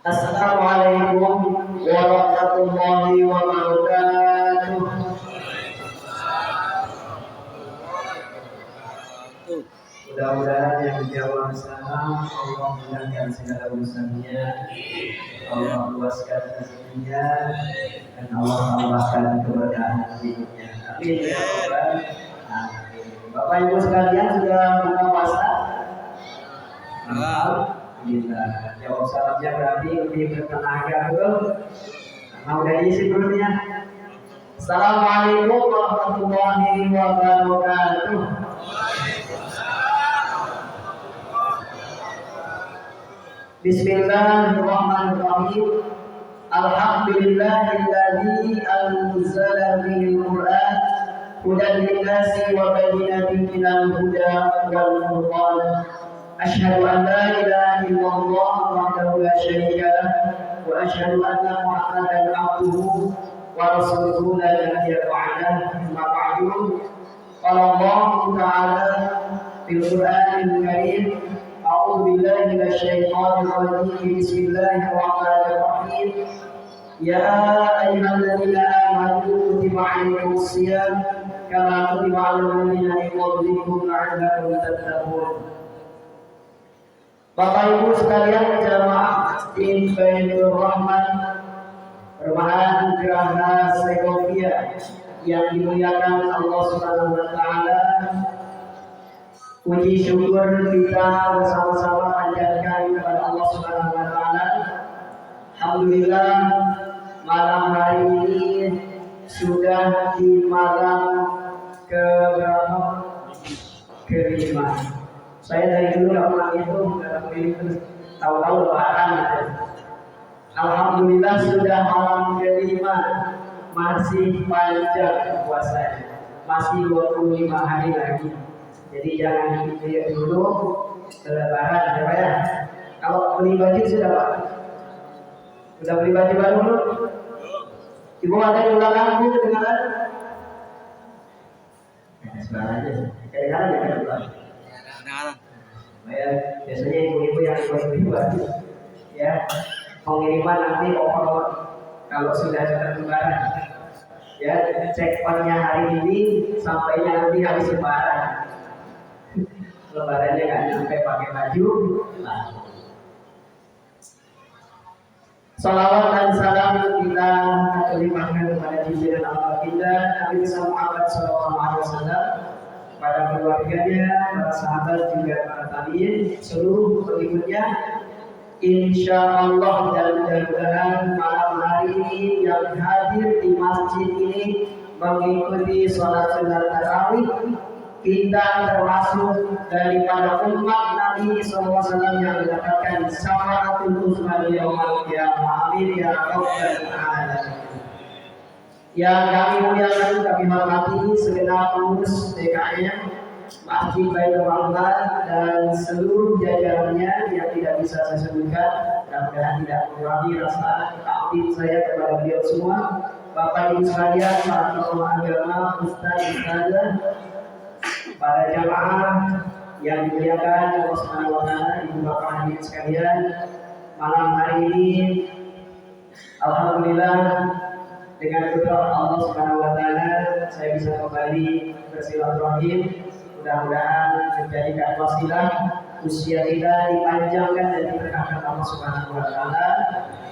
Assalamualaikum warahmatullahi wabarakatuh. Mudah-mudahan yang dijawab bersama Allah mudahkan segala urusannya, Allah luaskan rezekinya, dan Allah tambahkan keberkahan hidupnya. Amin ya rabbal alamin. Bapak Ibu sekalian sudah buka puasa? Alhamdulillah. Jawab salamnya berarti lebih bertenaga betul. Nah, udah diisi perutnya. Assalamualaikum warahmatullahi wabarakatuh. Bismillahirrahmanirrahim. Alhamdulillahilladzi anzala bihil Qur'an hudan lin-nasi wa bayyinatin minal huda wal furqan. Asyhadu an la ilaha illallah wahdahu la syarika lah wa asyhadu anna Muhammadan abduhu wa rasuluhu la nabiyya ba'dahu. Amma ba'du. Qala Allah ta'ala fil Qur'anil Karim. أعوذ بالله من الشيطان الرجيم بسم الله الرحمن الرحيم يا أيها الذين آمنوا كتب عليكم الصيام كما كتب على الذين من قبلكم لعلكم تتقون. Bapak Ibu sekalian jamaah Masjid Baitur Rahman Perumahan Geraha Segovia yang dimuliakan Allah Subhanahu wa taala. Puji syukur kita bersama-sama panjatkan kepada Allah Subhanahu wa taala. Alhamdulillah malam hari ini sudah di malam kelima. Saya dari dulu nggak pernah itu tahu-tahu lebaran. Alhamdulillah sudah malam kelima, masih panjang puasanya, masih 25 hari lagi. Jadi jangan dilihat dulu lebaran ya Pak ya. Kalau beli baju sudah Pak? Sudah beli baju baru belum? Ibu ada di belakang Bu kedengaran? Sebentar aja. Kedengaran ya kan Pak? Kedengaran. Ya, biasanya ibu-ibu yang beli baju ya pengiriman nanti over kalau sudah dekat lebaran. Ya cek onnya hari ini sampainya nanti habis lebaran. Lebarannya nggak sampai pakai baju. Salawat dan salam kita limpahkan kepada junjungan Allah kita Nabi Muhammad SAW, pada keluarganya, para sahabat juga para tabiin, seluruh pengikutnya. Insya Allah dan mudah-mudahan malam hari ini yang hadir di masjid ini mengikuti sholat sunat tarawih, kita termasuk daripada umat Nabi SAW yang mendapatkan syafaatul uzma yaumil qiyamah. Amin ya rabbal alamin. Yang kami muliakan, kami hormati segenap pengurus DKM Masjid Baitur Rahman dan seluruh jajarannya yang tidak bisa saya sebutkan, mudah-mudahan tidak mengurangi rasa takdim saya kepada beliau semua. Bapak Ibu sekalian, para tokoh agama, ustaz-ustazah, para jamaah yang dimuliakan Allah Subhanahu wa taala, ibu bapak hadirin sekalian, malam hari ini alhamdulillah dengan berkat Allah Subhanahu wa taala saya bisa kembali bersilaturahim. Mudah-mudahan menjadikan wasilah usia kita dipanjangkan dan diberkahkan Allah Subhanahu wa taala,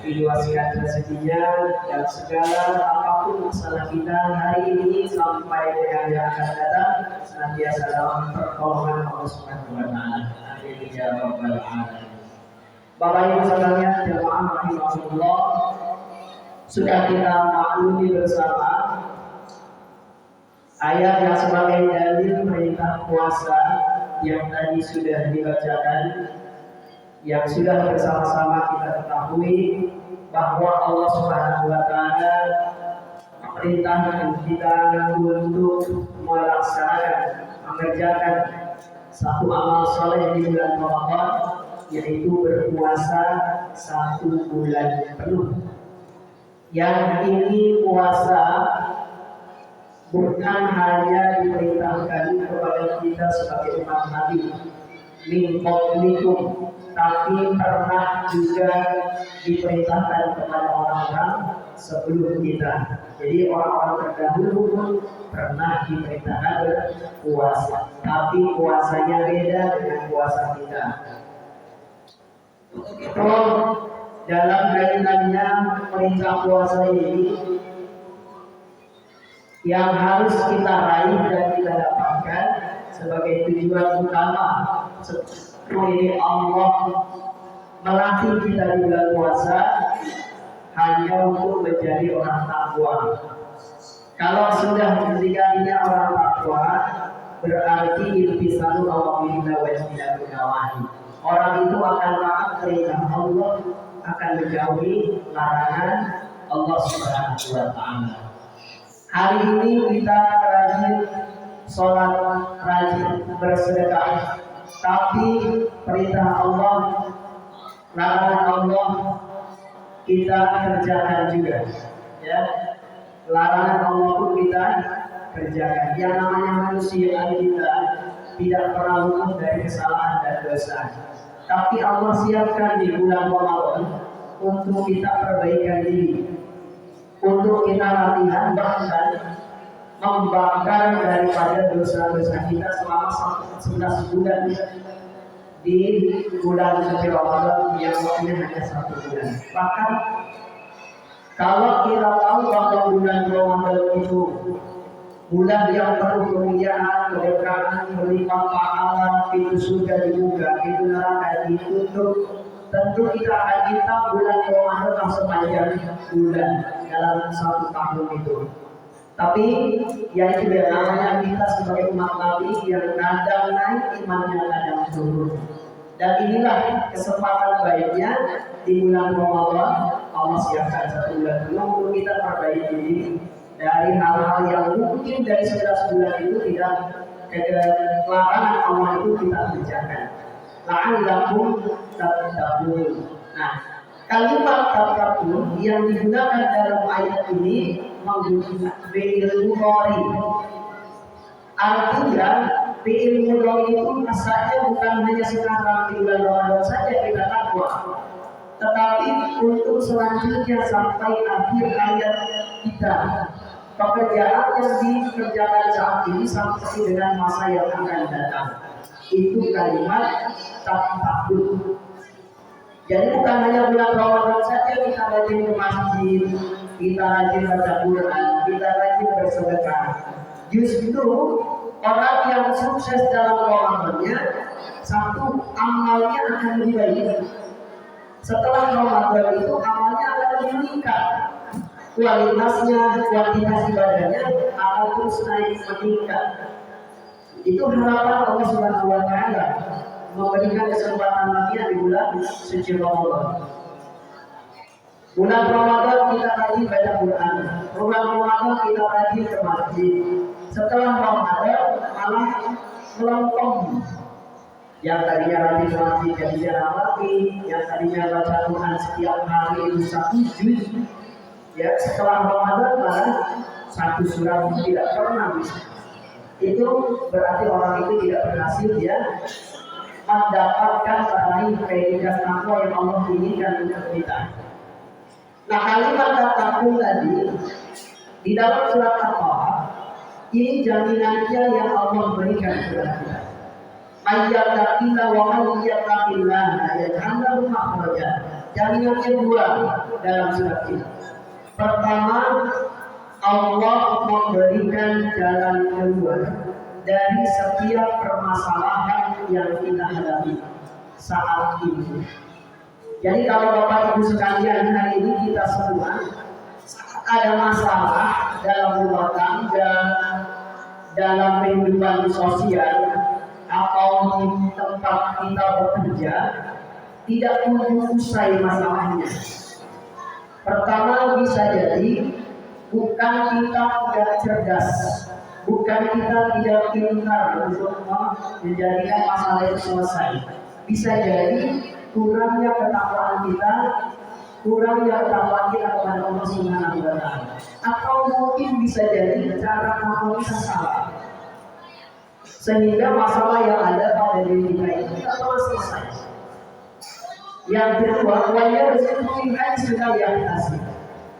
diluaskan rezekinya dan segala apapun masalah kita hari ini sampai dengan yang akan datang senantiasa dalam pertolongan Allah Subhanahu wa taala. Amin ya rabbal alamin. Bapak Ibu sekalian jemaah rahimahullah, sudah kita maklumi bersama ayat yang sebagai dalil perintah puasa yang tadi sudah dibacakan, yang sudah bersama-sama kita ketahui bahwa Allah Subhanahu wa taala memerintahkan kita untuk melaksanakan, mengerjakan satu amal saleh di bulan Ramadan, yaitu berpuasa 1 bulan penuh. Yang ini puasa bukan hanya diperintahkan kepada kita sebagai umat Nabi, min qablikum, tapi pernah juga diperintahkan kepada orang-orang sebelum kita. Jadi orang-orang terdahulu pun pernah diperintahkan berpuasa, tapi puasanya beda dengan puasa kita. Itu dalam kaitannya perintah puasa ini yang harus kita raih dan kita dapatkan sebagai tujuan utama. Ini Allah melatih kita di bulan puasa hanya untuk menjadi orang takwa. Kalau sudah menjadinya orang takwa, berarti iltisamu awamillah wa ijtinabu nawahi. Orang itu akan taat perintah Allah, akan menjauhi larangan Allah Subhanahu wa taala. Hari ini kita rajin sholat, rajin bersedekah, tapi perintah Allah, larangan Allah kita kerjakan juga, ya. Larangan Allah pun kita kerjakan. Yang namanya manusia kita tidak pernah luput dari kesalahan dan dosa. Tapi Allah siapkan di bulan Ramadan untuk kita perbaikan diri, untuk kita latihan bahkan membakar daripada dosa-dosa kita selama 11 bulan di bulan suci Ramadan yang waktunya hanya 1 bulan. Bahkan kalau kita tahu bahwa bulan Ramadan itu bulan yang penuh kemuliaan, keberkahan, berlimpah pahala, pintu surga dibuka, pintu neraka ditutup, tentu kita akan minta bulan Ramadan sepanjang bulan dalam 1 tahun itu. Tapi yang tidak namanya kita sebagai umat Nabi yang kadang naik imannya, kadang turun. Dan inilah kesempatan baiknya di bulan Ramadan Allah siapkan 1 bulan dulu untuk kita perbaiki diri dari hal-hal yang mungkin dari 11 bulan itu tidak larangan Allah itu kita kerjakan. La'allakum tattaqun. Nah, kalimat tattaqun yang digunakan dalam ayat ini menggunakan fi'il mudhari. Artinya fi'il mudhari itu asalnya bukan hanya sekarang di bulan Ramadan saja kita takwa, tetapi untuk selanjutnya sampai akhir hayat kita. Pekerjaan yang dikerjakan saat ini sampai dengan masa yang akan datang, itu kalimat takwa. Jadi bukan hanya bulan Ramadan saja kita rajin ke masjid, kita rajin baca Quran, kita rajin bersedekah. Justru orang yang sukses dalam Ramadannya, satu, amalnya akan lebih baik. Setelah Ramadan itu amalnya akan lebih meningkat, kualitasnya, kuantitas ibadahnya akan terus naik meningkat. Itu harapan Allah Subhanahu wa taala memberikan kesempatan lagi di bulan suci Ramadan. Bulan Ramadan kita rajin baca Quran, bulan Ramadan kita rajin ke masjid. Setelah Ramadan malah melempem. Yang tadinya rajin ke masjid jadi jarang lagi, yang tadinya baca Quran setiap hari itu 1 juz, ya setelah Ramadan malah 1 surat tidak pernah bisa. Itu berarti orang itu tidak berhasil ya mendapatkan meraih predikat takwa yang Allah inginkan untuk kita. Nah, kalimat takwa tadi di dalam surat At-Taha ini jaminannya yang Allah berikan kepada kita. Ayyatakila wa ayyatakillah yaj'al lahu makhraja. Jaminannya 2 dalam surat ini. Pertama, Allah memberikan jalan keluar dari setiap permasalahan yang kita hadapi saat ini. Jadi kalau Bapak Ibu sekalian, hari ini kita semua ada masalah dalam rumah tangga, dalam kehidupan sosial, atau di tempat kita bekerja, tidak kunjung usai masalahnya. Pertama, bisa jadi bukan kita tidak cerdas, bukan kita tidak pintar untuk menjadikan masalah itu selesai. Bisa jadi kurangnya ketakwaan kita, kurangnya ketakwaan kita kepada Allah Subhanahu wa taala. Atau mungkin bisa jadi cara kamu kita salah, sehingga masalah yang ada pada diri kita itu tidak Yang kedua, wajah rezeki sudah diatasi.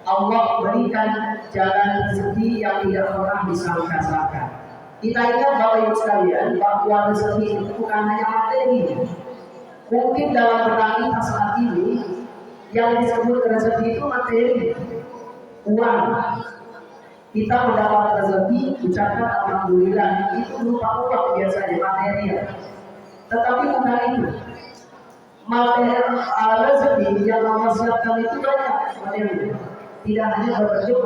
Allah berikan jalan rezeki yang tidak pernah disangka-sangka. Kita ingat Bapak Ibu sekalian bahwa rezeki itu bukan hanya materi. Mungkin dalam benak kita saat ini yang disebut rezeki itu materi, uang. Kita mendapat rezeki, ucapkan alhamdulillah, itu berupa uang biasanya, material. Tetapi bukan itu. Materi rezeki yang Allah siapkan itu banyak materi. Tidak hanya berbentuk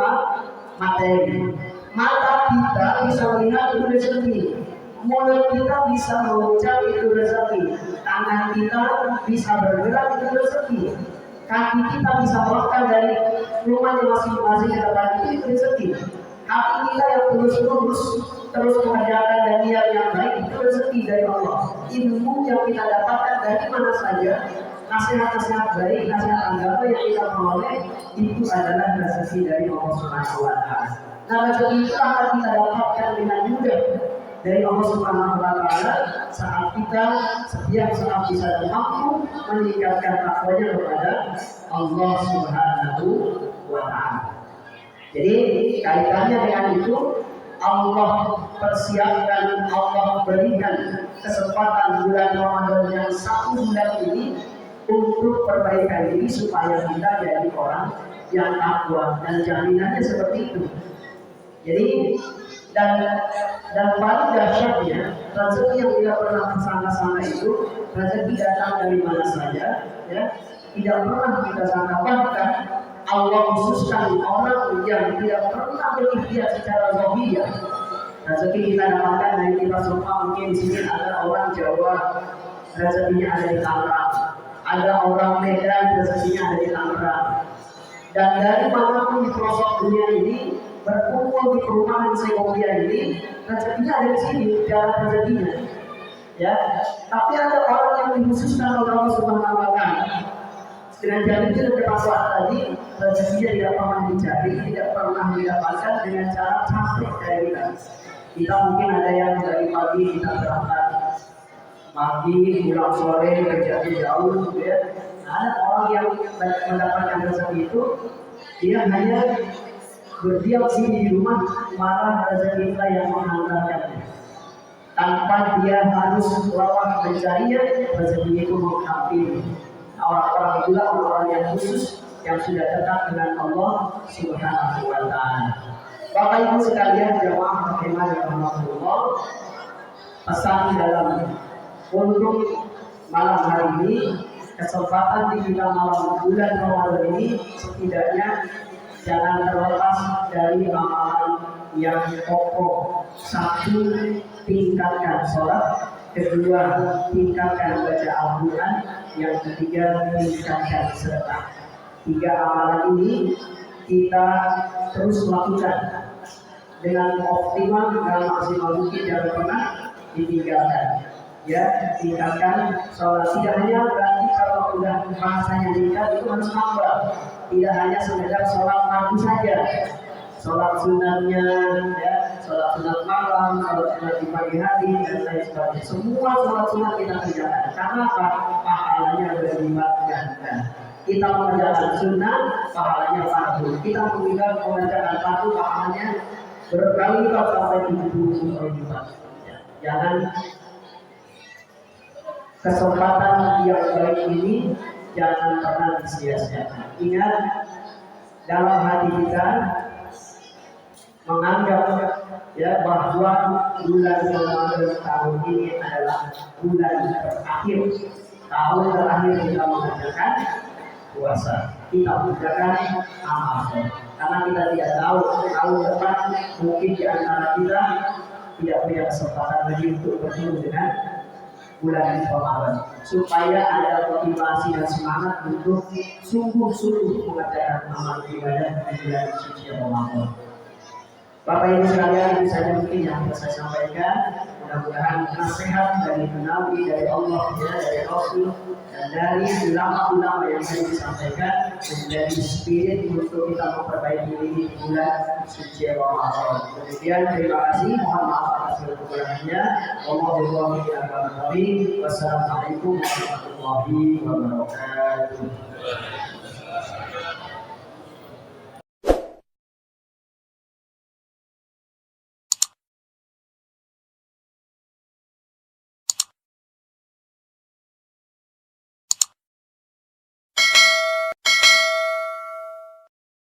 materi. Mata kita bisa melihat itu rezeki, mulut kita bisa mengucap itu rezeki, tangan kita bisa bergerak itu rezeki, kaki kita bisa melangkah dari rumahnya masing-masing ke tempat itu rezeki. Hati kita yang terus mengerjakan dan niat yang baik itu rezeki dari Allah. Ilmu yang kita dapatkan dari mana saja, nasihat-nasihat baik, nasihat agama yang kita peroleh itu adalah rezeki dari Allah Subhanahu wa Ta'ala. Nah, rezeki itu akan kita dapatkan dengan mudah dari Allah Subhanahu wa Ta'ala saat kita setiap saat bisa dan mampu meningkatkan takwanya kepada Allah Subhanahu wa Ta'ala. Jadi kaitannya dengan itu, Allah persiapkan, Allah berikan kesempatan bulan Ramadan yang satu bulan ini untuk perbaikan diri supaya kita jadi orang yang takwa, dan jaminannya seperti itu. Jadi dan paling dahsyatnya rezeki yang tidak pernah tersangka-sangka itu rezeki datang dari mana saja, ya tidak pernah kita sangka. Bahkan Allah khususkan orang yang tidak pernah berikhtiar secara zahir. Rezeki kita dapatkan dari kita semua. Mungkin di sini ada orang Jawa, rezekinya ada di Tangerang, ada orang Medan, rezekinya ada di Tangerang, dan dari manapun di pelosok dunia ini berkumpul di perumahan Segovia ini, rezekinya ada di sini, jalan rezekinya. Ya, tapi ada orang yang dikhususkan oleh Allah Subhanahu wa Ta'ala. Dengan jalan itu terpaksa tadi, rezekinya tidak pernah dicari, tidak pernah didapatkan dengan cara capek kayak kita. Kita mungkin ada yang dari pagi kita berangkat, pagi pulang sore kerja jauh, ya. Nah, ada orang yang mendapatkan rezeki itu, dia hanya berdiam diri di rumah, malah rezeki kita yang menghantarkannya. Tanpa dia harus lawan mencarinya, rezeki itu menghampiri. Orang-orang itulah orang-orang yang khusus yang sudah dekat dengan Allah Subhanahu wa Ta'ala. Bapak Ibu sekalian, jamaah rahimah dan rahmatullah, pesan dalam untuk malam hari ini, kesempatan di kita malam bulan Ramadan ini setidaknya jangan terlepas dari amalan yang pokok. Satu, tingkatkan sholat. Kedua, tingkatkan baca Al-Quran. Yang ketiga, tingkatkan sedekah. Tiga amalan ini kita terus lakukan dengan optimal dan maksimal mungkin, jangan pernah ditinggalkan. Ya, tingkatkan sholat. Tidak hanya berarti kalau sudah bahasanya tingkat itu harus nambah. Tidak hanya sekedar sholat fardu saja, sholat sunatnya, ya, sholat sunat malam, sholat sunat di pagi hari dan lain sebagainya. Semua sholat sunat kita kerjakan. Karena apa? Pahalanya berlipat ganda. Kita mengerjakan sunnah, pahalanya fardu. Kita mengerjakan fardu, pahalanya berkali-kali sampai 70 kali lipat. Jangan kesempatan yang baik ini jangan pernah disia-siakan. Ingat, dalam hati kita menganggap ya bahwa bulan Ramadan tahun ini adalah bulan terakhir. Tahun terakhir kita mengerjakan puasa, kita mengerjakan amal. Karena kita tidak tahu tahun depan mungkin di antara kita tidak punya kesempatan lagi untuk bertemu dengan bulan Ramadan, supaya ada motivasi dan semangat untuk sungguh-sungguh mengerjakan amal ibadah di bulan suci Ramadan. Bapak Ibu sekalian, itu saja mungkin yang bisa saya sampaikan. Mudah-mudahan nasihat dari Nabi, dari Allah, ya, dari Rasul, dan dari ulama-ulama yang tadi disampaikan menjadi spirit untuk kita memperbaiki diri di bulan suci Ramadan. Kemudian terima kasih, mohon maaf atas kekurangannya. Wassalamualaikum warahmatullahi wabarakatuh.